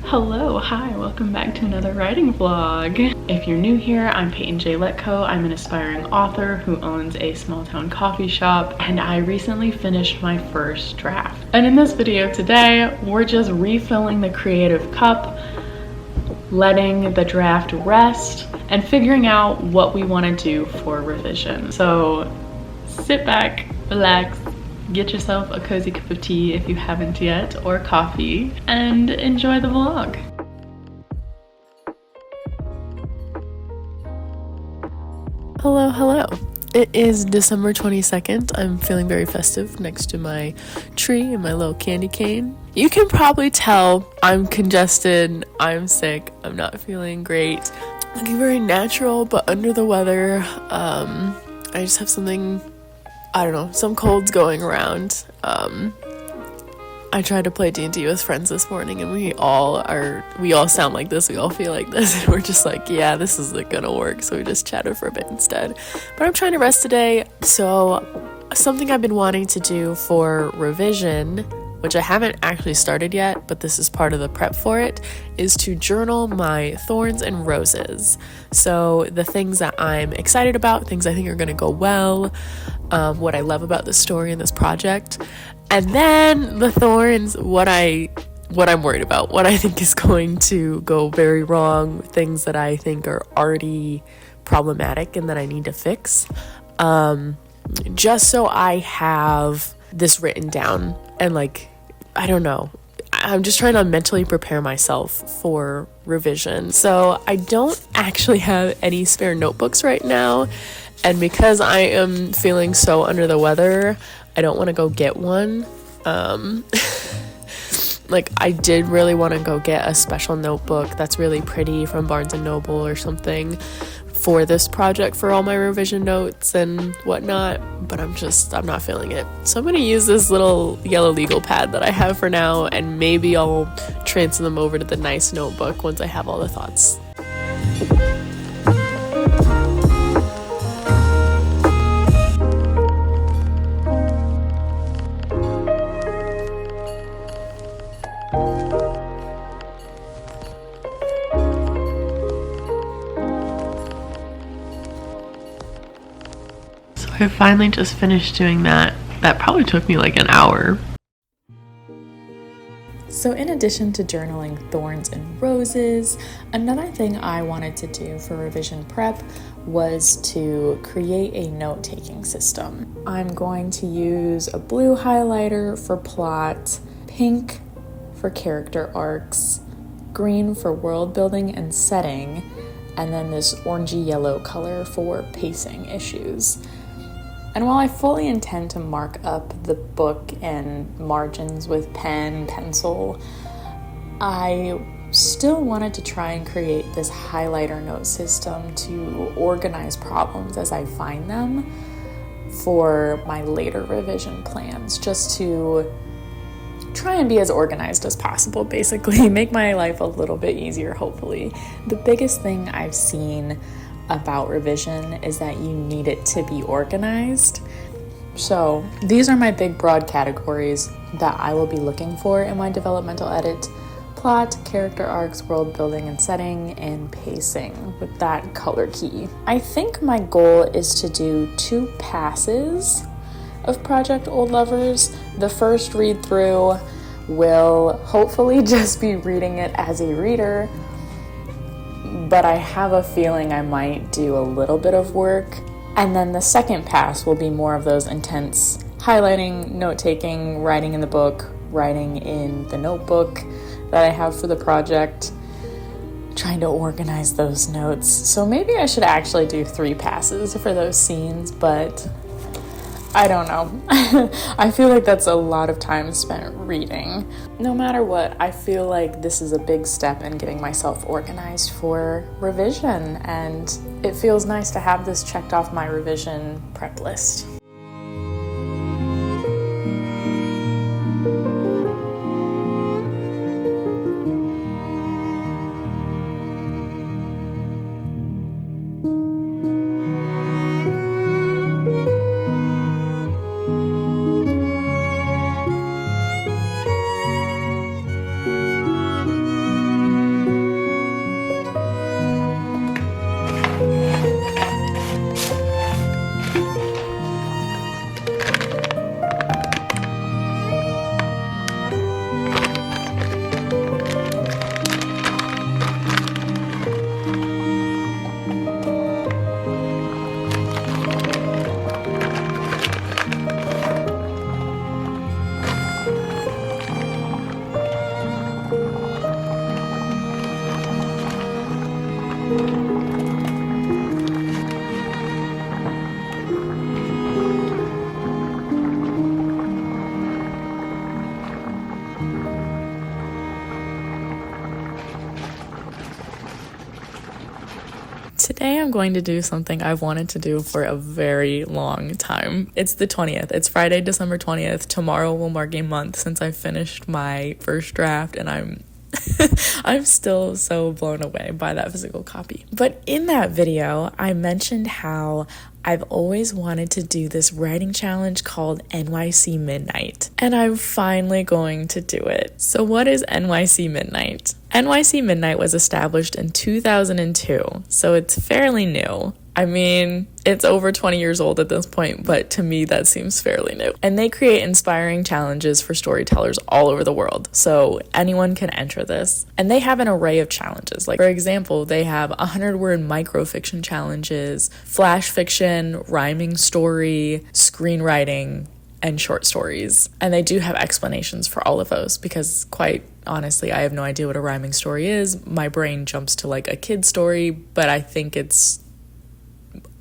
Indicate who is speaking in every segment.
Speaker 1: Hello, hi, welcome back to another writing vlog. If you're new here, I'm Peyton J. Letko. I'm an aspiring author who owns a small town coffee shop, and I recently finished my first draft. And in this video today, we're just refilling the creative cup, letting the draft rest, and figuring out what we want to do for revision. So sit back, relax, get yourself a cozy cup of tea if you haven't yet, or coffee, and enjoy the vlog. Hello. It is December 22nd. I'm feeling very festive next to my tree and my little candy cane. You can probably tell I'm congested, I'm sick, I'm not feeling great. Looking very natural, but under the weather. I just have something, I don't know, some colds going around. I tried to play D&D with friends this morning, and we all sound like this, we all feel like this, and we're just like, yeah, this isn't gonna work, so we just chatted for a bit instead. But I'm trying to rest today, so something I've been wanting to do for revision, which I haven't actually started yet, but this is part of the prep for it, is to journal my thorns and roses. So the things that I'm excited about, things I think are gonna go well, what I love about the story and this project, and then the thorns, what I'm worried about, what I think is going to go very wrong, things that I think are already problematic and that I need to fix, just so I have this written down. And I don't know, I'm just trying to mentally prepare myself for revision. So I don't actually have any spare notebooks right now, and because I am feeling so under the weather, I don't want to go get one. I did really want to go get a special notebook that's really pretty from Barnes & Noble or something for this project for all my revision notes and whatnot, but I'm not feeling it. So I'm going to use this little yellow legal pad that I have for now, and maybe I'll transfer them over to the nice notebook once I have all the thoughts. I finally just finished doing that. That probably took me an hour.
Speaker 2: So in addition to journaling thorns and roses, another thing I wanted to do for revision prep was to create a note-taking system. I'm going to use a blue highlighter for plot, pink for character arcs, green for world building and setting, and then this orangey yellow color for pacing issues. And while I fully intend to mark up the book and margins with pen, pencil, I still wanted to try and create this highlighter note system to organize problems as I find them for my later revision plans, just to try and be as organized as possible, basically, make my life a little bit easier, hopefully. The biggest thing I've seen about revision is that you need it to be organized. So these are my big broad categories that I will be looking for in my developmental edit: plot, character arcs, world building and setting, and pacing with that color key. I think my goal is to do 2 passes of Project Old Lovers. The first read through will hopefully just be reading it as a reader, but I have a feeling I might do a little bit of work. And then the second pass will be more of those intense highlighting, note-taking, writing in the book, writing in the notebook that I have for the project, trying to organize those notes. So maybe I should actually do 3 passes for those scenes, but I don't know. I feel like that's a lot of time spent reading. No matter what, I feel like this is a big step in getting myself organized for revision, and it feels nice to have this checked off my revision prep list. Today I'm going to do something I've wanted to do for a very long time. It's the 20th. It's Friday, December 20th. Tomorrow will mark a month since I finished my first draft, and I'm I'm still so blown away by that physical copy. But in that video, I mentioned how I've always wanted to do this writing challenge called NYC Midnight, and I'm finally going to do it. So what is NYC Midnight? NYC Midnight was established in 2002, so it's fairly new. I mean, it's over 20 years old at this point, but to me that seems fairly new. And they create inspiring challenges for storytellers all over the world, so anyone can enter this. And they have an array of challenges. Like, for example, they have 100-word microfiction challenges, flash fiction, rhyming story, screenwriting, and short stories. And they do have explanations for all of those because, quite honestly, I have no idea what a rhyming story is. My brain jumps to like a kid's story, but I think it's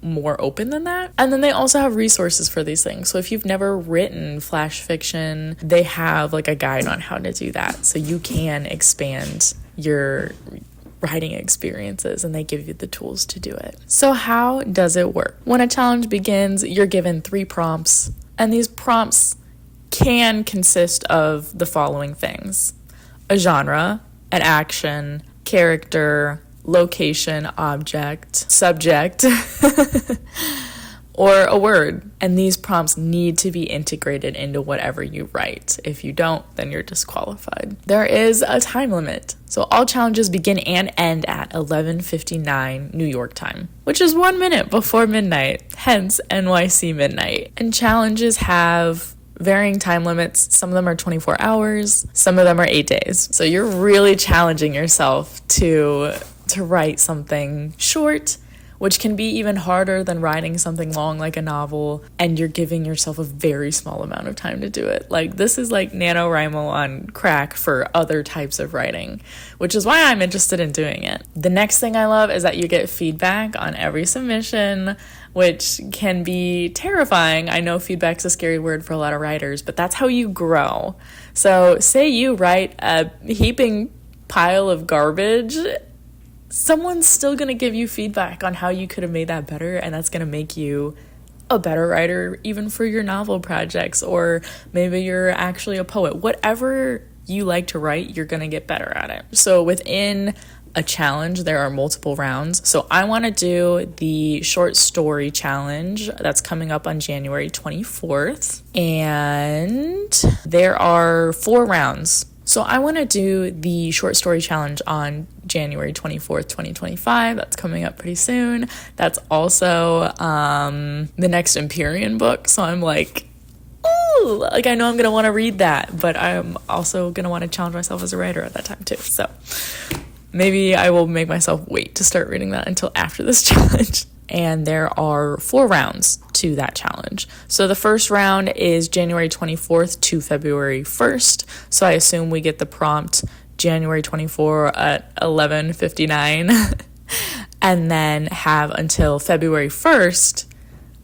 Speaker 2: more open than that. And then they also have resources for these things. So if you've never written flash fiction, they have like a guide on how to do that. So you can expand your writing experiences, and they give you the tools to do it. So how does it work? When a challenge begins, you're given 3 prompts, and these prompts can consist of the following things: a genre, an action, character, location, object, subject, or a word. And these prompts need to be integrated into whatever you write. If you don't, then you're disqualified. There is a time limit. So all challenges begin and end at 11:59 New York time, which is 1 minute before midnight, hence NYC Midnight. And challenges have varying time limits. Some of them are 24 hours, some of them are 8 days. So you're really challenging yourself to write something short, which can be even harder than writing something long like a novel, and you're giving yourself a very small amount of time to do it. Like, this is like NaNoWriMo on crack for other types of writing, which is why I'm interested in doing it. The next thing I love is that you get feedback on every submission, which can be terrifying. I know feedback's a scary word for a lot of writers, but that's how you grow. So say you write a heaping pile of garbage, someone's still going to give you feedback on how you could have made that better, and that's going to make you a better writer even for your novel projects, or maybe you're actually a poet. Whatever you like to write, you're going to get better at it. So within a challenge, there are multiple rounds. So I want to do the short story challenge that's coming up on January 24th, and there are 4 rounds. So I want to do the short story challenge on January 24th, 2025. That's coming up pretty soon. That's also the next Empyrean book. So I'm like, ooh, like I know I'm going to want to read that, but I'm also going to want to challenge myself as a writer at that time too. So maybe I will make myself wait to start reading that until after this challenge. And there are 4 rounds to that challenge. So the first round is January 24th to February 1st. So I assume we get the prompt January 24 at 11:59 and then have until February 1st,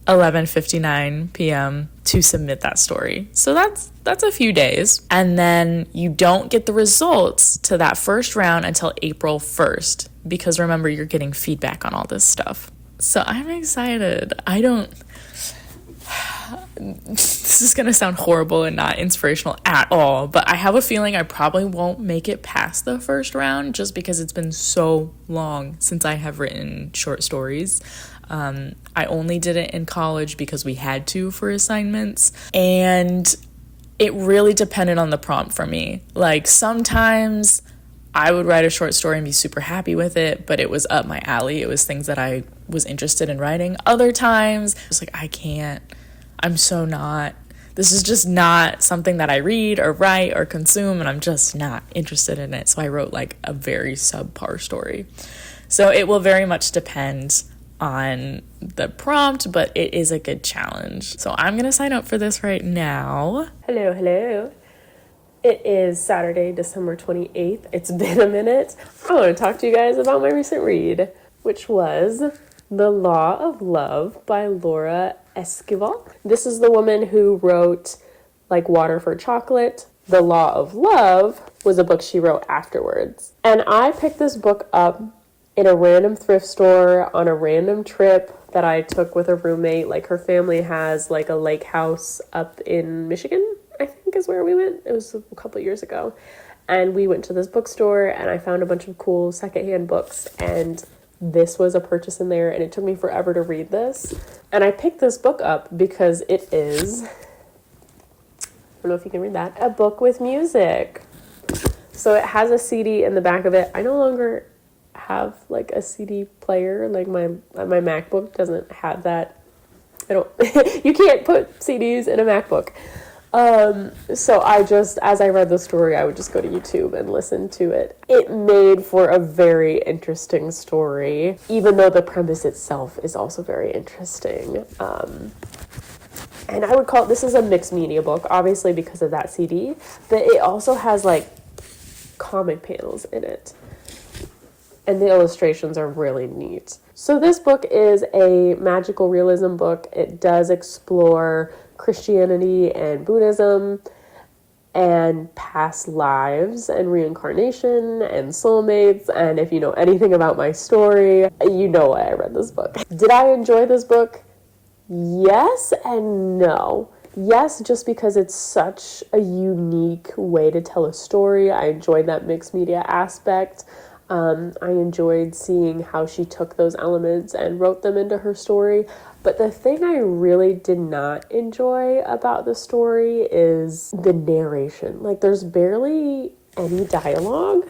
Speaker 2: 11:59 p.m. to submit that story. So that's a few days. And then you don't get the results to that first round until April 1st, because remember, you're getting feedback on all this stuff. So I'm excited. This is going to sound horrible and not inspirational at all, but I have a feeling I probably won't make it past the first round just because it's been so long since I have written short stories. I only did it in college because we had to for assignments, and it really depended on the prompt for me. Like, sometimes I would write a short story and be super happy with it, but it was up my alley. It was things that I was interested in writing. Other times, it was like, this is just not something that I read or write or consume, and I'm just not interested in it. So I wrote like a very subpar story. So it will very much depend on the prompt, but it is a good challenge. So I'm going to sign up for this right now. Hello. It is Saturday, December 28th. It's been a minute. I want to talk to you guys about my recent read.
Speaker 1: which was The Law of Love by Laura Esquivel. This is the woman who wrote Like Water for Chocolate. The Law of Love was a book she wrote afterwards. And I picked this book up in a random thrift store on a random trip that I took with a roommate. Like, her family has like a lake house up in Michigan, I think is where we went. It was a couple years ago. And we went to this bookstore and I found a bunch of cool secondhand books, and this was a purchase in there, and it took me forever to read this. And I picked this book up because it is, I don't know if you can read that, a book with music. So it has a CD in the back of it. I no longer have like a CD player. Like my MacBook doesn't have that. You can't put CDs in a MacBook. So I just, as I read the story, I would just go to YouTube and listen to it. It made for a very interesting story, even though the premise itself is also very interesting. And I would call it, this is a mixed media book, obviously because of that CD, but it also has like comic panels in it. And the illustrations are really neat. So this book is a magical realism book. It does explore Christianity and Buddhism and past lives and reincarnation and soulmates. And if you know anything about my story, you know why I read this book. Did I enjoy this book? Yes and no. Yes, just because it's such a unique way to tell a story. I enjoyed that mixed media aspect. I enjoyed seeing how she took those elements and wrote them into her story. But the thing I really did not enjoy about the story is the narration. Like, there's barely any dialogue.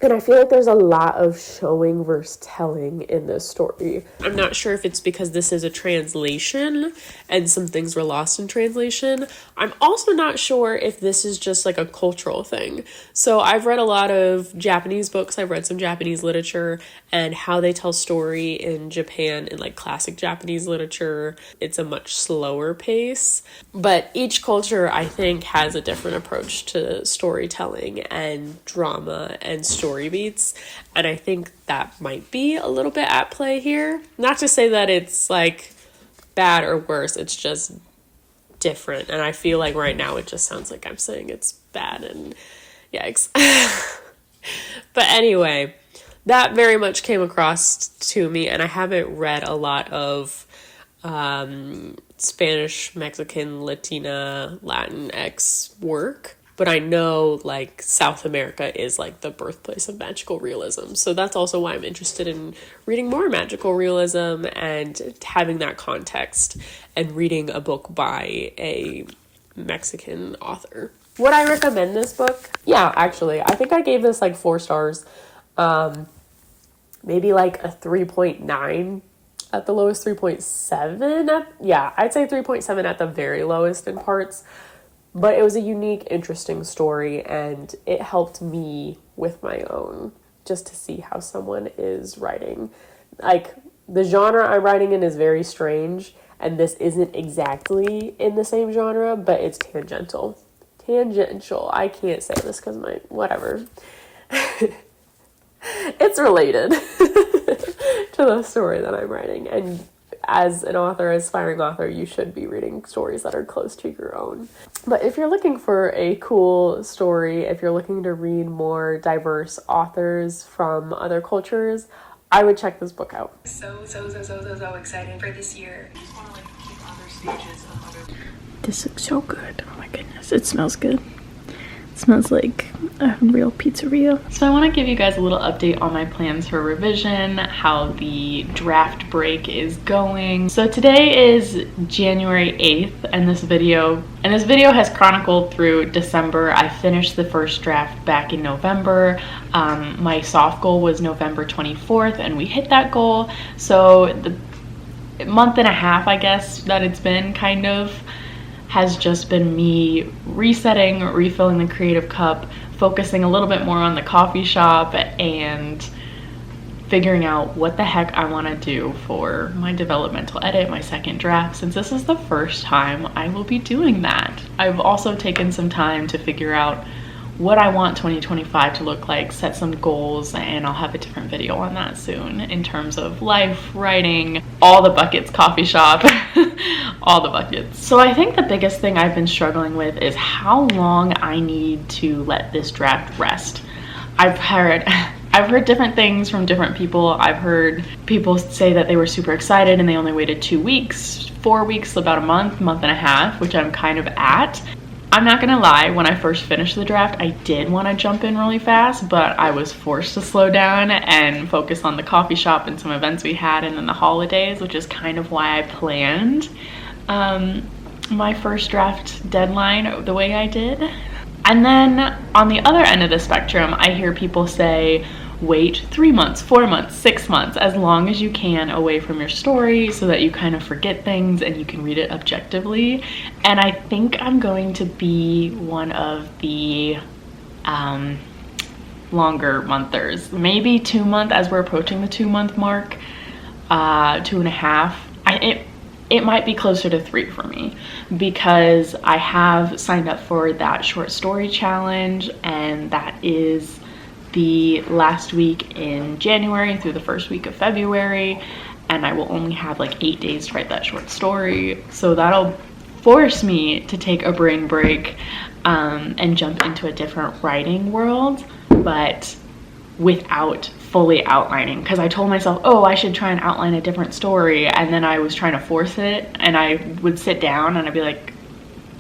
Speaker 1: And I feel like there's a lot of showing versus telling in this story. I'm not sure if it's because this is a translation and some things were lost in translation. I'm also not sure if this is just like a cultural thing. So I've read a lot of Japanese books. I've read some Japanese literature, and how they tell story in Japan in like classic Japanese literature, it's a much slower pace. But each culture, I think, has a different approach to storytelling and drama and story beats, and I think that might be a little bit at play here. Not to say that it's like bad or worse, it's just different, and I feel like right now it just sounds like I'm saying it's bad, and yikes. But anyway, that very much came across to me, and I haven't read a lot of Spanish, Mexican, Latina, Latinx work. But I know like South America is like the birthplace of magical realism. So that's also why I'm interested in reading more magical realism and having that context and reading a book by a Mexican author. Would I recommend this book? Yeah, actually. I think I gave this like 4 stars. Maybe like a 3.9 at the lowest, 3.7. I'd say 3.7 at the very lowest in parts. But it was a unique, interesting story, and it helped me with my own, just to see how someone is writing. Like, the genre I'm writing in is very strange, and this isn't exactly in the same genre, but it's tangential. I can't say this because whatever. It's related to the story that I'm writing, and as an author, aspiring author, you should be reading stories that are close to your own. But if you're looking for a cool story, if you're looking to read more diverse authors from other cultures, I would check this book out.
Speaker 3: So excited for this year.
Speaker 4: This looks so good. Oh my goodness, it smells good. It smells like a real pizzeria. So I want to give you guys a little update on my plans for revision, how the draft break is going. So today is January 8th, and this video has chronicled through December. I finished the first draft back in November. My soft goal was November 24th, and we hit that goal. So the month and a half, I guess, that it's been kind of has just been me resetting, refilling the creative cup, focusing a little bit more on the coffee shop, and figuring out what the heck I want to do for my developmental edit, my second draft, since this is the first time I will be doing that. I've also taken some time to figure out what I want 2025 to look like, set some goals, and I'll have a different video on that soon in terms of life, writing, all the buckets, coffee shop, all the buckets. So I think the biggest thing I've been struggling with is how long I need to let this draft rest. I've heard different things from different people. I've heard people say that they were super excited and they only waited 2 weeks, 4 weeks, about a month and a half, which I'm kind of at. I'm not gonna lie, when I first finished the draft, I did want to jump in really fast, but I was forced to slow down and focus on the coffee shop and some events we had and then the holidays, which is kind of why I planned my first draft deadline the way I did. And then on the other end of the spectrum, I hear people say, wait 3 months, 4 months, 6 months, as long as you can away from your story so that you kind of forget things and you can read it objectively. And I think I'm going to be one of the longer monthers, maybe 2 months as we're approaching the 2 month mark, 2.5. It might be closer to 3 for me because I have signed up for that short story challenge, and that is the last week in January through the first week of February, and I will only have like 8 days to write that short story. So that'll force me to take a brain break and jump into a different writing world, but without fully outlining, because I told myself, oh, I should try and outline a different story, and then I was trying to force it, and I would sit down and I'd be like,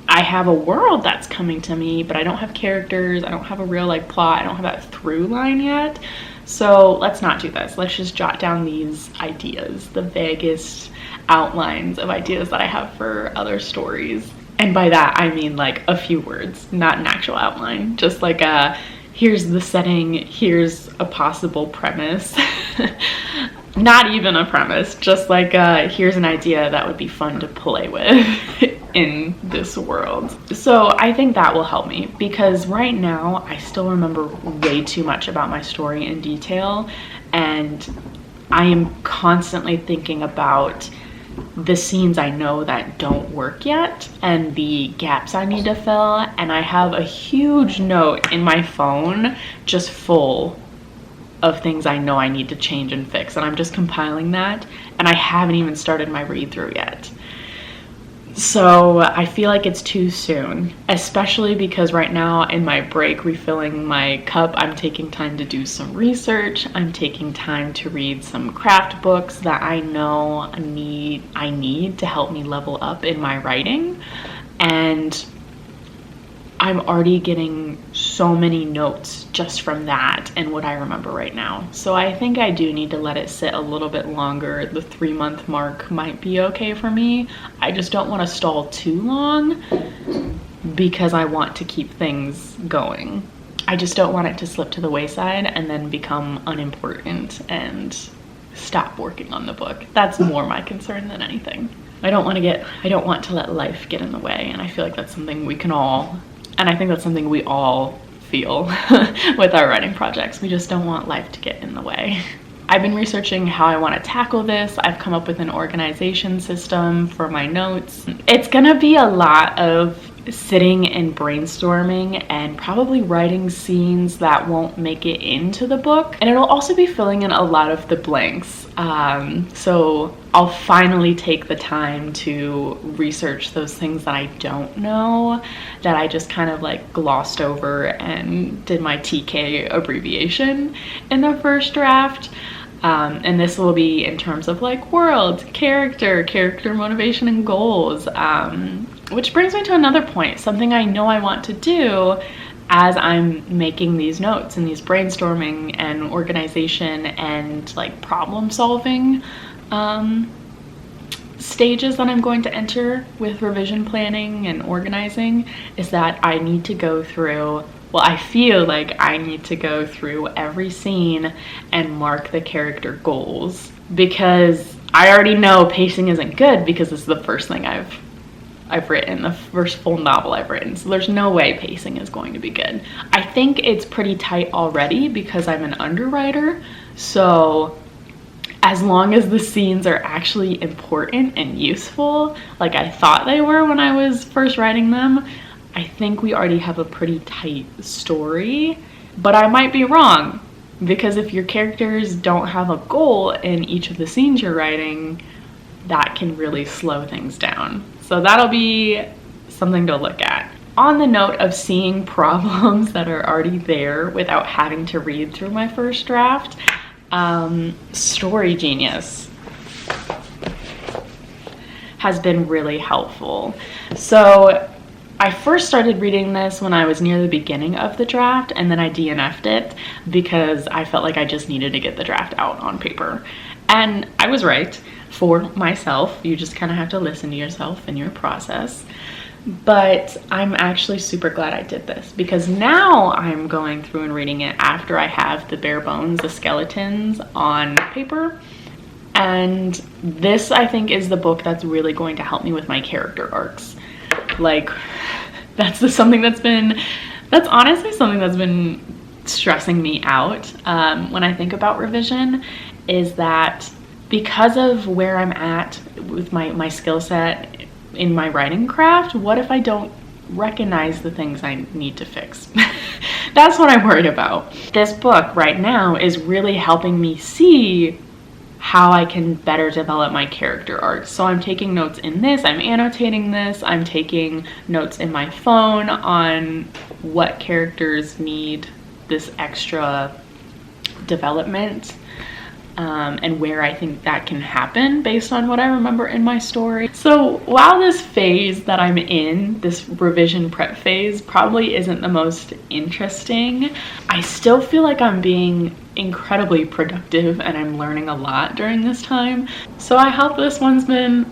Speaker 4: I have a world that's coming to me, but I don't have characters, I don't have a real like plot, I don't have that through line yet. So let's not do this. Let's just jot down these ideas, the vaguest outlines of ideas that I have for other stories. And by that I mean like a few words, not an actual outline, just like here's the setting, here's a possible premise. Not even a premise, just like here's an idea that would be fun to play with in this world. So I think that will help me, because right now I still remember way too much about my story in detail, and I am constantly thinking about the scenes I know that don't work yet and the gaps I need to fill, and I have a huge note in my phone just full of things I know I need to change and fix, and I'm just compiling that, and I haven't even started my read through yet. So I feel like it's too soon, especially because right now in my break refilling my cup, I'm taking time to do some research. I'm taking time to read some craft books that I know I need to help me level up in my writing. And I'm already getting so many notes just from that and what I remember right now. So I think I do need to let it sit a little bit longer. The 3 month mark might be okay for me. I just don't want to stall too long because I want to keep things going. I just don't want it to slip to the wayside and then become unimportant and stop working on the book. That's more my concern than anything. I don't want to let life get in the way, and I feel like that's something we can all, and I think that's something we all feel with our writing projects. We just don't want life to get in the way. I've been researching how I want to tackle this. I've come up with an organization system for my notes. It's gonna be a lot of sitting and brainstorming and probably writing scenes that won't make it into the book. And it'll also be filling in a lot of the blanks. So I'll finally take the time to research those things that I don't know, that I just kind of like glossed over and did my TK abbreviation in the first draft. And this will be in terms of like world, character motivation and goals, which brings me to another point, something I know I want to do as I'm making these notes and these brainstorming and organization and like problem solving stages that I'm going to enter with revision planning and organizing, is that I need to go through, well, I feel like I need to go through every scene and mark the character goals, because I already know pacing isn't good because this is the first thing I've written, the first full novel I've written, so there's no way pacing is going to be good. I think it's pretty tight already because I'm an underwriter, so as long as the scenes are actually important and useful, like I thought they were when I was first writing them, I think we already have a pretty tight story, but I might be wrong, because if your characters don't have a goal in each of the scenes you're writing, that can really slow things down. So that'll be something to look at. On the note of seeing problems that are already there without having to read through my first draft, Story Genius has been really helpful. So I first started reading this when I was near the beginning of the draft, and then I DNF'd it because I felt like I just needed to get the draft out on paper. And I was right for myself. You just kind of have to listen to yourself and your process. But I'm actually super glad I did this, because now I'm going through and reading it after I have the bare bones, the skeletons on paper. And this, I think, is the book that's really going to help me with my character arcs. Like, that's honestly something that's been stressing me out when I think about revision, is that because of where I'm at with my skill set in my writing craft, what if I don't recognize the things I need to fix? That's what I'm worried about. This book right now is really helping me see how I can better develop my character arcs. So I'm taking notes in this, I'm annotating this, I'm taking notes in my phone on what characters need this extra development, and where I think that can happen based on what I remember in my story. So while this phase that I'm in, this revision prep phase, probably isn't the most interesting, I still feel like I'm being incredibly productive and I'm learning a lot during this time. So I hope this one's been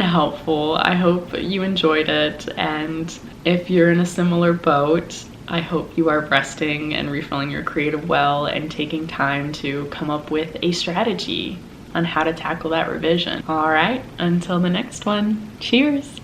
Speaker 4: helpful. I hope you enjoyed it, and if you're in a similar boat, I hope you are resting and refilling your creative well and taking time to come up with a strategy on how to tackle that revision. All right, until the next one, cheers.